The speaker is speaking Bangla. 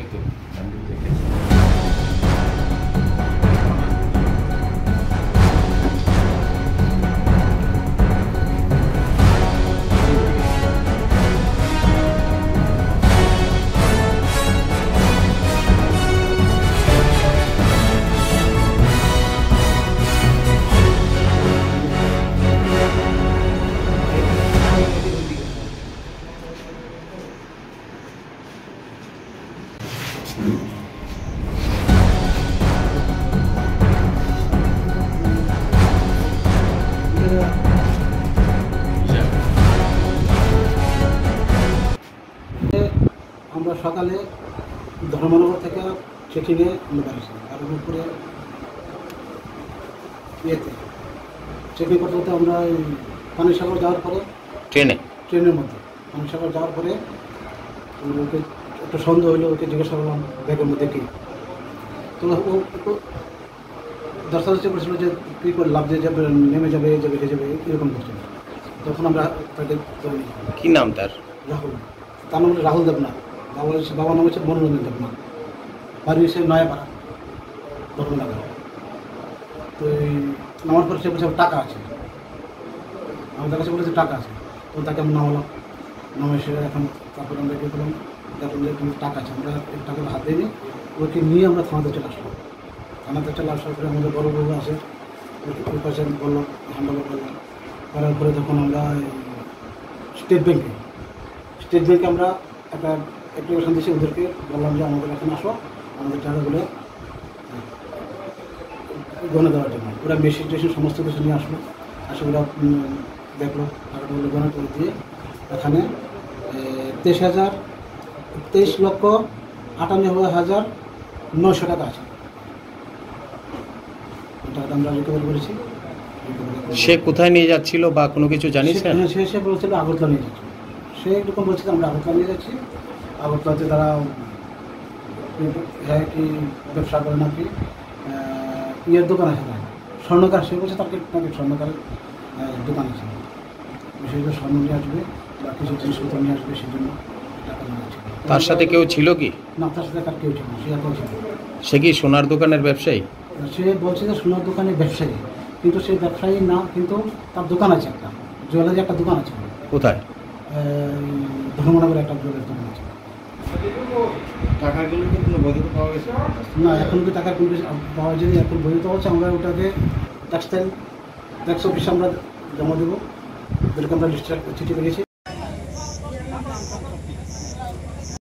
এই তো আমি দেখেছি। আমরা সকালে ধর্মনগর থেকে চেকিংয়ে আমরা বেরিয়েছি আর উপরে ইয়েতে চেকিং করতে করতে আমরা পানিসাগর যাওয়ার পরে ট্রেনের মধ্যে পানিসাগর যাওয়ার পরে ওকে একটু সন্দেহ হলো, ওকে জিজ্ঞাসা করলাম ব্যাগের মধ্যে কি, তো ও একটু দর্শাদর্শি করেছিল যে কী করে লাভ দিয়ে যাবে, নেমে যাবে, যাবে হয়ে যাবে, এরকম করছিল। তখন আমরা তাকে কি নাম তার? রাহুল, তার নাম হচ্ছে রাহুল দেবনাথ, বাবার নাম হচ্ছে মনোরঞ্জন দেবনাথ, বাড়ি হচ্ছে নয়াপাড়া ধর্মনগর। তো এই নামার পরে সে বলছে টাকা আছে, আমাদের কাছে বলেছে টাকা আছে, তো তাকে আমি নামালাম, নামে সে এখন তারপরে আমরা কী করলাম, দেখলাম যে কিন্তু টাকা আছে, আমরা টাকা হাত দিইনি, ওকে নিয়ে আমরা থানাতে চলে আসলাম। থানাতে চলে আসার পরে আমাদের বড় বউ আছে, ওই পাশে বললাম, হ্যান্ডেল করলাম, করার পরে তখন আমরা স্টেট ব্যাংকে আমরা একটা অ্যাপ্লিকেশন দিয়েছি, ওদেরকে বললাম যে আমাদের এখন আসো, আমাদের টাকাগুলো গণে দেওয়ার জন্য। ওরা মেশিন টেশিন সমস্ত কিছু নিয়ে আসলো, আসে ওরা দেখলো টাকাগুলো গণে করে দিয়ে এখানে 23,98,900 টাকা আছে। টাকাটা আমরা রিকভারি করেছি। সে কোথায় নিয়ে যাচ্ছিল বা কোনো কিছু জানিয়েছেন? সে বলছিল আগরতলা নিয়ে যাচ্ছিল, সে এরকম বলছিল আমরা আগরতলা নিয়ে যাচ্ছি, আগরতলাতে তারা হ্যাঁ কি ব্যবসা করে নাকি ইয়ের দোকান আছে, না স্বর্ণকার, সে বলছে তাকে নাকি স্বর্ণকারের দোকান আছে, সেই জন্য স্বর্ণ নিয়ে আসবে বা কিছু জিনিসপত্র নিয়ে আসবে, সেই জন্য টাকা নিয়ে যাচ্ছে। তার সাথে কেউ ছিল কি? না, তার সাথে তার কেউ ছিল না, সে একাই ছিল। সে কি সোনার দোকানের ব্যবসায়ী? সে বলছে যে সোনার দোকানের ব্যবসায়ী, কিন্তু সেই ব্যবসায়ী না, কিন্তু তার দোকান আছে একটা, জুয়েলারি একটা দোকান আছে। কোথায়? ধর্মনগরে একটা জুয়েলারি দোকান আছে। টাকাগুলো কি কোনো বৈধ পাওয়া গেছে? না, এখন কি টাকার কোনো পাওয়া যায়নি, এখন বৈধ হচ্ছে, আমরা ওটাকে ট্যাক্স অফিসে আমরা জমা দেবো, ওদেরকে আমরা চিঠি পেয়েছি।